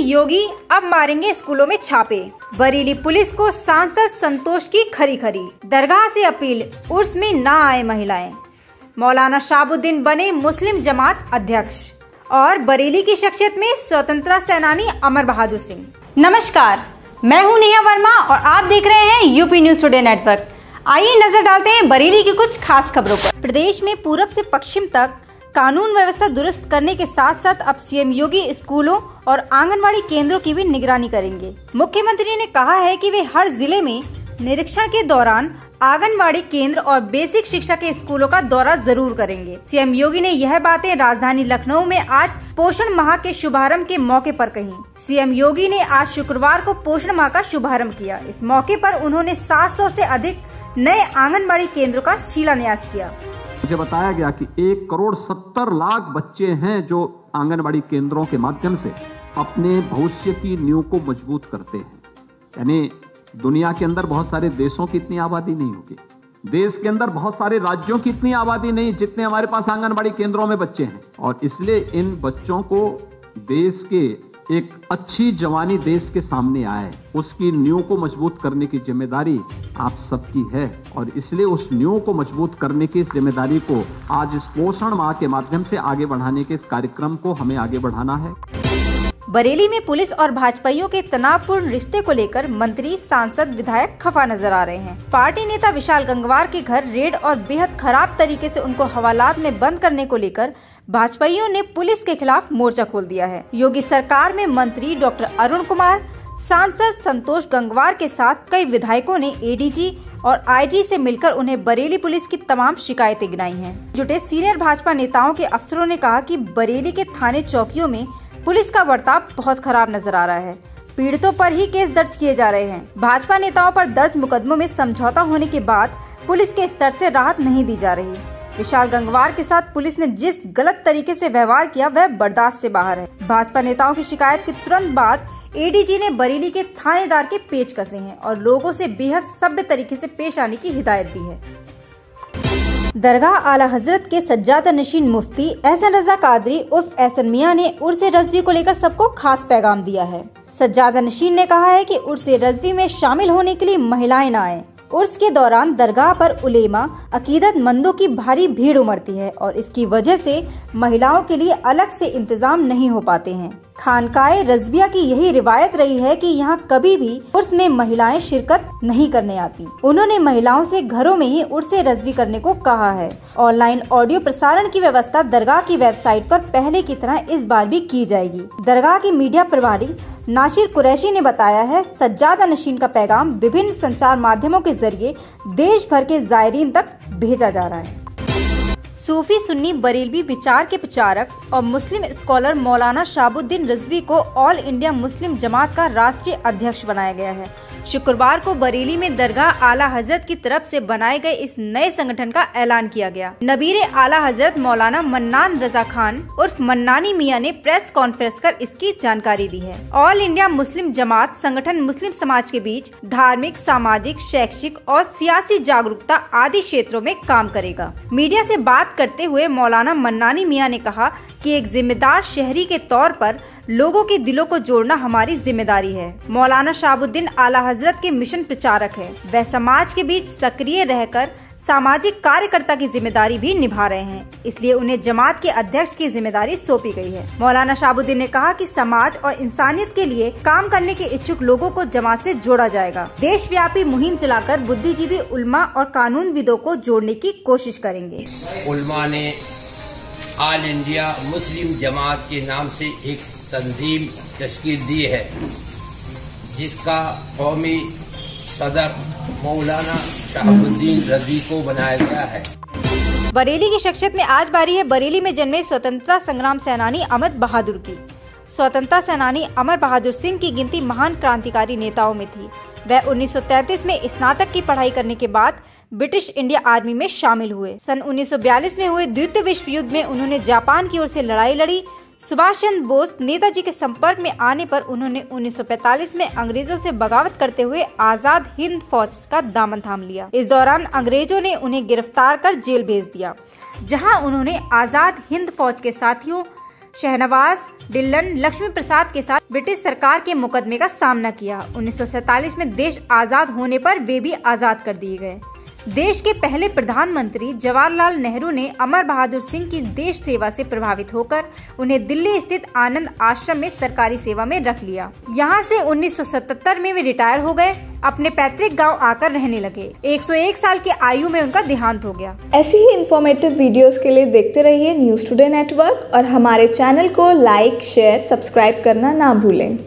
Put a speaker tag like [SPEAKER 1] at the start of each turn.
[SPEAKER 1] योगी अब मारेंगे स्कूलों में छापे। बरेली पुलिस को सांसद संतोष की खरी खरी। दरगाह से अपील, उर्स में ना आए महिलाएं। मौलाना शहाबुद्दीन बने मुस्लिम जमात अध्यक्ष। और बरेली की शख्सियत में स्वतंत्रता सेनानी अमर बहादुर सिंह। नमस्कार, मैं हूं नेहा वर्मा और आप देख रहे हैं यूपी न्यूज टुडे नेटवर्क। आइए नजर डालते हैं बरेली की कुछ खास खबरों पर। प्रदेश में पूरब से पश्चिम तक कानून व्यवस्था दुरुस्त करने के साथ साथ अब सीएम योगी स्कूलों और आंगनवाड़ी केंद्रों की भी निगरानी करेंगे। मुख्यमंत्री ने कहा है कि वे हर जिले में निरीक्षण के दौरान आंगनवाड़ी केंद्र और बेसिक शिक्षा के स्कूलों का दौरा जरूर करेंगे। सीएम योगी ने यह बातें राजधानी लखनऊ में आज पोषण माह के शुभारंभ के मौके पर कही। सीएम योगी ने आज शुक्रवार को पोषण माह का शुभारंभ किया। इस मौके पर उन्होंने 700 से अधिक नए आंगनबाड़ी केंद्रों का शिलान्यास किया।
[SPEAKER 2] मुझे बताया गया कि 1,70,00,000 बच्चे हैं जो आंगनबाड़ी केंद्रों के माध्यम से अपने भविष्य की नींव को मजबूत करते हैं। यानी दुनिया के अंदर बहुत सारे देशों की इतनी आबादी नहीं होगी, देश के अंदर बहुत सारे राज्यों की इतनी आबादी नहीं जितने हमारे पास आंगनबाड़ी केंद्रों में बच्चे हैं। और इसलिए इन बच्चों को देश के एक अच्छी जवानी देश के सामने आए, उसकी नींव को मजबूत करने की जिम्मेदारी आप सबकी है। और इसलिए उस नींव को मजबूत करने की इस जिम्मेदारी को आज इस पोषण माह के माध्यम से आगे बढ़ाने के इस कार्यक्रम को हमें आगे बढ़ाना है।
[SPEAKER 1] बरेली में पुलिस और भाजपाइयों के तनावपूर्ण रिश्ते को लेकर मंत्री, सांसद, विधायक खफा नजर आ रहे हैं। पार्टी नेता विशाल गंगवार के घर रेड और बेहद खराब तरीके से उनको हवालात में बंद करने को लेकर भाजपाइयों ने पुलिस के खिलाफ मोर्चा खोल दिया है। योगी सरकार में मंत्री डॉक्टर अरुण कुमार, सांसद संतोष गंगवार के साथ कई विधायकों ने एडीजी और आईजी से मिलकर उन्हें बरेली पुलिस की तमाम शिकायतें गिनाई हैं। जुटे सीनियर भाजपा नेताओं के अफसरों ने कहा कि बरेली के थाने चौकियों में पुलिस का बर्ताव बहुत खराब नजर आ रहा है। पीड़ितों पर ही केस दर्ज किए जा रहे हैं। भाजपा नेताओं पर दर्ज मुकदमों में समझौता होने के बाद पुलिस के स्तर से राहत नहीं दी जा रही। विशाल गंगवार के साथ पुलिस ने जिस गलत तरीके से व्यवहार किया वह बर्दाश्त से बाहर है। भाजपा नेताओं की शिकायत के तुरंत बाद एडीजी ने बरेली के थानेदार के पेच कसे हैं और लोगों से बेहद सभ्य तरीके से पेश आने की हिदायत दी है। दरगाह आला हजरत के सज्जादा नशीन मुफ्ती एहसन रजा कादरी उर्फ एहसन मियां ने उर्स रज़वी को लेकर सबको खास पैगाम दिया है। सज्जादा नशीन ने कहा है कि उर्स रज़वी में शामिल होने के लिए महिलाएं न आएं। उर्स के दौरान दरगाह पर उलेमा, अकीदतमंदों की भारी भीड़ उमड़ती है और इसकी वजह से महिलाओं के लिए अलग से इंतजाम नहीं हो पाते हैं। खानकाए रज़विया की यही रिवायत रही है कि यहाँ कभी भी उर्स में महिलाएं शिरकत नहीं करने आती। उन्होंने महिलाओं से घरों में ही उर्स रज़वी करने को कहा है। ऑनलाइन ऑडियो प्रसारण की व्यवस्था दरगाह की वेबसाइट पर पहले की तरह इस बार भी की जाएगी। दरगाह के मीडिया प्रभारी नासिर कुरैशी ने बताया है, सज्जादा नशीन का पैगाम विभिन्न संचार माध्यमों के जरिए देश भर के जायरीन तक भेजा जा रहा है। सूफी सुन्नी बरेलवी विचार के प्रचारक और मुस्लिम स्कॉलर मौलाना शहाबुद्दीन रिजवी को ऑल इंडिया मुस्लिम जमात का राष्ट्रीय अध्यक्ष बनाया गया है। शुक्रवार को बरेली में दरगाह आला हजरत की तरफ से बनाए गए इस नए संगठन का ऐलान किया गया। नबीर आला हजरत मौलाना मन्नान रजा खान उर्फ मन्नानी मियां ने प्रेस कॉन्फ्रेंस कर इसकी जानकारी दी है। ऑल इंडिया मुस्लिम जमात संगठन मुस्लिम समाज के बीच धार्मिक, सामाजिक, शैक्षिक और सियासी जागरूकता आदि क्षेत्रों में काम करेगा। मीडिया से बात करते हुए मौलाना मन्नानी मियां ने कहा कि एक जिम्मेदार शहरी के तौर पर लोगों के दिलों को जोड़ना हमारी जिम्मेदारी है। मौलाना शहाबुद्दीन आला हजरत के मिशन प्रचारक है। वह समाज के बीच सक्रिय रहकर सामाजिक कार्यकर्ता की जिम्मेदारी भी निभा रहे हैं, इसलिए उन्हें जमात के अध्यक्ष की जिम्मेदारी सौंपी गई है। मौलाना शहाबुद्दीन ने कहा कि समाज और इंसानियत के लिए काम करने के इच्छुक लोगों को जमात से जोड़ा जाएगा। देशव्यापी मुहिम चलाकर बुद्धिजीवी, उल्मा और कानूनविदों को जोड़ने की कोशिश करेंगे।
[SPEAKER 3] उल्मा ने ऑल इंडिया मुस्लिम जमात के नाम से एक तंजीम तश्कील दी है, जिसका कौमी सदर मौलाना शहाबुद्दीन रिजवी को बनाया गया है।
[SPEAKER 1] बरेली की शख्सियत में आज बारी है बरेली में जन्मे स्वतंत्रता संग्राम सेनानी अमर बहादुर की। स्वतंत्रता सेनानी अमर बहादुर सिंह की गिनती महान क्रांतिकारी नेताओं में थी। वह 1933 में स्नातक की पढ़ाई करने के बाद ब्रिटिश इंडिया आर्मी में शामिल हुए। सन 1942 में हुए द्वितीय विश्व युद्ध में उन्होंने जापान की ओर से लड़ाई लड़ी। सुभाष चंद्र बोस नेताजी के संपर्क में आने पर उन्होंने 1945 में अंग्रेजों से बगावत करते हुए आजाद हिंद फौज का दामन थाम लिया। इस दौरान अंग्रेजों ने उन्हें गिरफ्तार कर जेल भेज दिया, जहां उन्होंने आजाद हिंद फौज के साथियों शहनवाज डिल्लन लक्ष्मी प्रसाद के साथ ब्रिटिश सरकार के मुकदमे का सामना किया। 1947 में देश आजाद होने पर वे भी आजाद कर दिए गए। देश के पहले प्रधानमंत्री जवाहरलाल नेहरू ने अमर बहादुर सिंह की देश सेवा से प्रभावित होकर उन्हें दिल्ली स्थित आनंद आश्रम में सरकारी सेवा में रख लिया। यहाँ से 1977 में वे रिटायर हो गए, अपने पैतृक गांव आकर रहने लगे। 101 साल की आयु में उनका देहांत हो गया।
[SPEAKER 4] ऐसी ही इंफॉर्मेटिव वीडियोस के लिए देखते रहिए न्यूज़ टुडे नेटवर्क और हमारे चैनल को लाइक, शेयर, सब्सक्राइब करना ना भूलें।